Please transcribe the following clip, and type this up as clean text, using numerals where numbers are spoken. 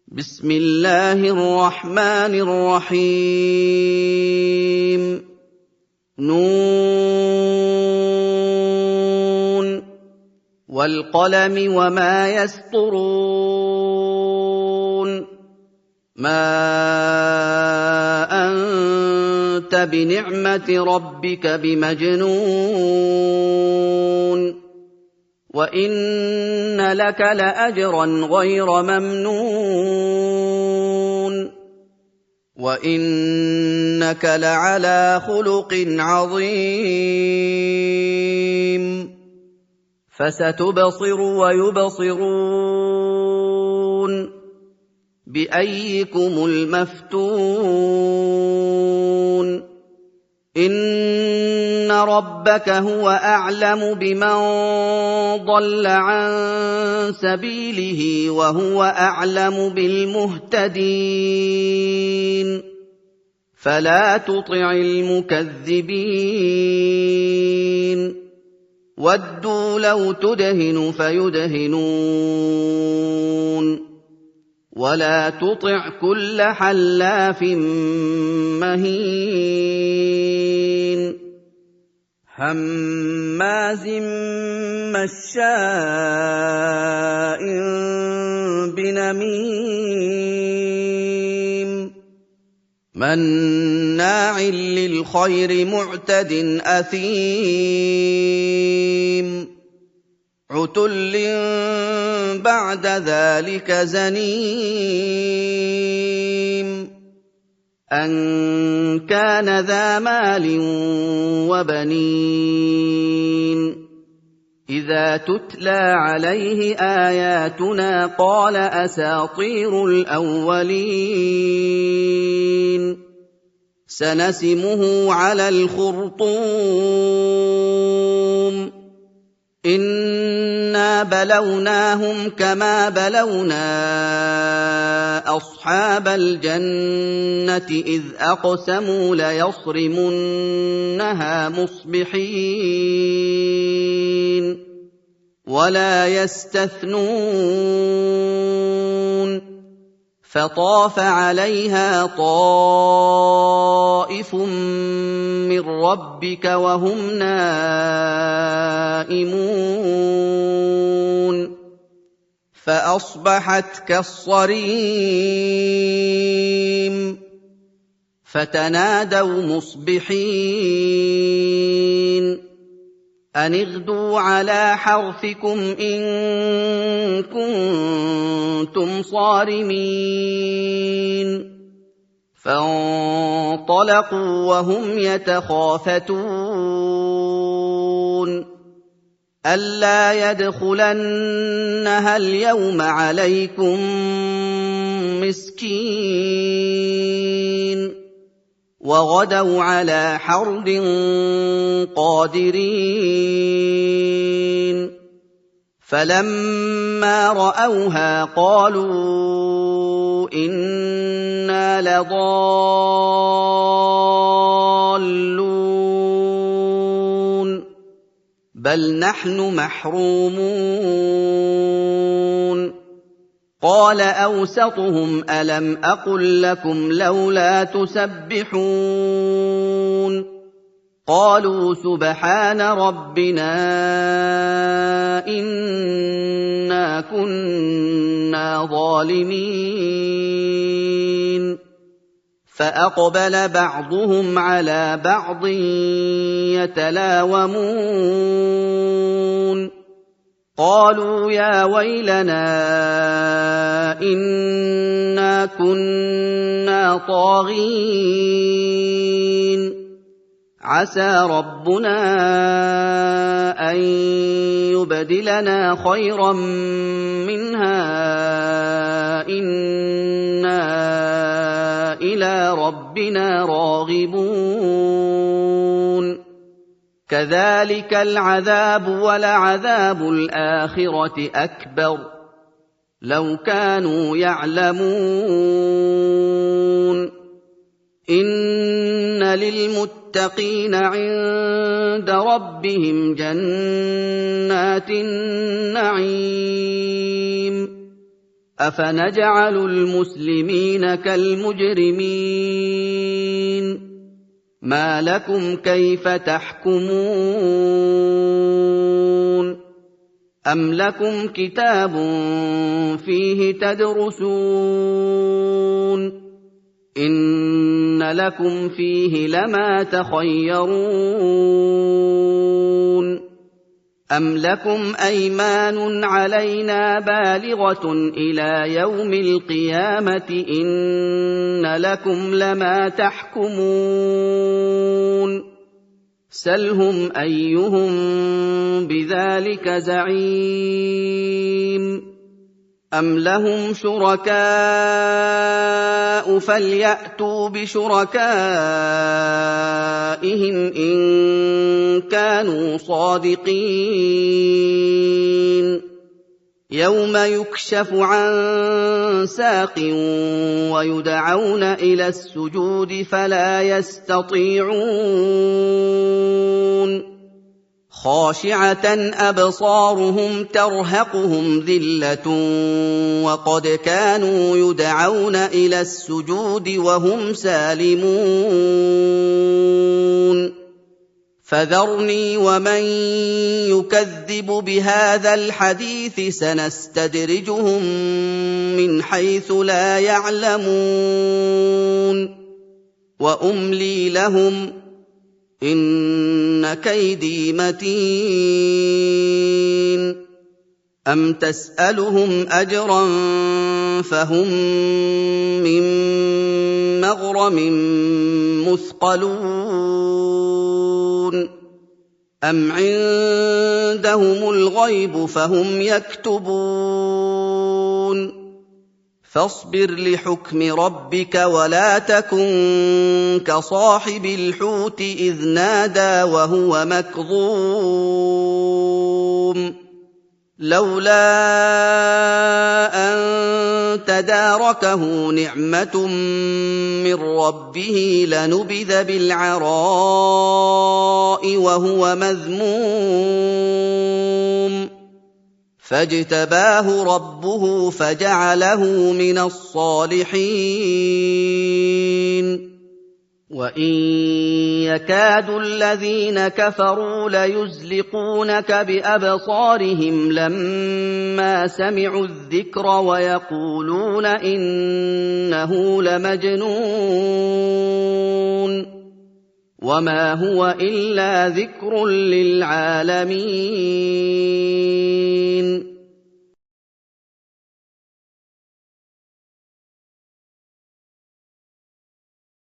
بسم الله الرحمن الرحيم نون والقلم وما يسطرون ما أنت بنعمة ربك بمجنون وَإِنَّ لَكَ لَأَجْرًا غَيْرَ مَمْنُونٍ وَإِنَّكَ لَعَلَىٰ خُلُقٍ عَظِيمٍ فَسَتُبْصِرُ وَيُبْصِرُونَ بِأَييِّكُمُ الْمَفْتُونُ إِنَّ رَبَّكَ هُوَ أَعْلَمُ بِمَن ضَلَّ عَن سَبِيلِهِ وَهُوَ أَعْلَمُ بِالْمُهْتَدِينَ فَلَا تُطِعِ الْمُكَذِّبِينَ وَدُّوا لَوْ تُدْهِنُ فَيُدْهِنُونَ وَلَا تُطِعْ كُلَّ حَلَّافٍ مَّهِينٍ هَمَّازٍ مَّشَّاءٍ بِنَمِيمٍ مَّنَّاعٍ لِّلْخَيْرِ مُعْتَدٍ أَثِيمٍ عُتُلٍّ بَعْدَ ذَٰلِكَ زَنِيمٍ أَن كَانَ ذَا مَالٍ وَبَنِينَ إِذَا تُتْلَىٰ عَلَيْهِ آيَاتُنَا قَالَ أَسَاطِيرُ الْأَوَّلِينَ سَنَسِمُهُ عَلَى الْخُرْطُومِ إِنَّا بَلَوْنَاهُمْ كَمَا بَلَوْنَا أَصْحَابَ الْجَنَّةِ إِذْ أَقْسَمُوا لَيَصْرِمُنَّهَا مُصْبِحِينَ وَلَا يَسْتَثْنُونَ فَطَافَ عَلَيْهَا طَائِفٌ مِّن رَّبِّكَ وَهُمْ نَائِمُونَ فَأَصْبَحَتْ كَالصَّرِيمِ فَتَنَادَوْا مُصْبِحِينَ أَنِ اغْدُوا عَلَىٰ حَرْثِكُمْ إِن كُنتُمْ صَارِمِينَ فَانطَلَقُوا وَهُمْ يَتَخَافَتُونَ أَلَّا يَدْخُلَنَّهَا الْيَوْمَ عَلَيْكُم مِّسْكِينٌ وَغَدَوْا عَلَىٰ حَرْدٍ قَادِرِينَ فَلَمَّا رَأَوْهَا قَالُوا إِنَّا لَضَالُّونَ بَلْ نَحْنُ مَحْرُومُونَ قَالَ أَوْسَطُهُمْ أَلَمْ أَقُل لَّكُمْ لَوْلَا تُسَبِّحُونَ قَالُوا سُبْحَانَ رَبِّنَا إِنَّا كُنَّا ظَالِمِينَ فَأَقْبَلَ بَعْضُهُمْ عَلَىٰ بَعْضٍ يَتَلَاوَمُونَ قَالُوا يَا وَيْلَنَا إِنَّا كُنَّا طَاغِينَ عَسَىٰ رَبُّنَا أَن يُبْدِلَنَا خَيْرًا مِّنْهَا إِنَّا إِلَىٰ رَبِّنَا رَاغِبُونَ كَذَٰلِكَ الْعَذَابُ وَلَعَذَابُ الْآخِرَةِ أَكْبَرُ لَوْ كَانُوا يَعْلَمُونَ إِنَّ لِلْمُتَّقِينَ عِندَ رَبِّهِمْ جَنَّاتِ النَّعِيمِ أَفَنَجْعَلُ الْمُسْلِمِينَ كَالْمُجْرِمِينَ مَا لَكُمْ كَيْفَ تَحْكُمُونَ أَمْ لَكُمْ كِتَابٌ فِيهِ تَدْرُسُونَ إِنَّ لَكُمْ فِيهِ لَمَا تَخَيَّرُونَ أَمْ لَكُمْ أَيْمَانٌ عَلَيْنَا بَالِغَةٌ إِلَىٰ يَوْمِ الْقِيَامَةِ إِنَّ لَكُمْ لَمَا تَحْكُمُونَ سَلْهُمْ أَيُّهُم بِذَٰلِكَ زَعِيمٌ أَمْ لَهُمْ شُرَكَاءُ فَلْيَأْتُوا بِشُرَكَائِهِمْ إِن كَانُوا صَادِقِينَ يَوْمَ يُكْشَفُ عَن سَاقٍ وَيُدْعَوْنَ إِلَى السُّجُودِ فَلَا يَسْتَطِيعُونَ خَاشِعَةً أَبْصَارُهُمْ تَرْهَقُهُمْ ذِلَّةٌ وَقَدْ كَانُوا يُدْعَوْنَ إِلَى السُّجُودِ وَهُمْ سَالِمُونَ فَذَرْنِي وَمَن يُكَذِّبُ بِهَٰذَا الْحَدِيثِ سَنَسْتَدْرِجُهُم مِّنْ حَيْثُ لَا يَعْلَمُونَ وَأُمْلِي لَهُمْ ۚ إِنَّ كَيْدِي مَتِينٌ أَمْ تَسْأَلُهُمْ أَجْرًا فَهُم مِّن مَّغْرَمٍ مُّثْقَلُونَ أَمْ عِندَهُمُ الْغَيْبُ فَهُمْ يَكْتُبُونَ فاصبر لحكم ربك ولا تكن كصاحب الحوت إذ نادى وهو مكظوم لولا أن تداركه نعمة من ربه لنبذ بالعراء وهو مذموم فاجتباه ربه فجعله من الصالحين وإن يكاد الذين كفروا ليزلقونك بأبصارهم لما سمعوا الذكر ويقولون إنه لمجنون وما هو إلا ذكر للعالمين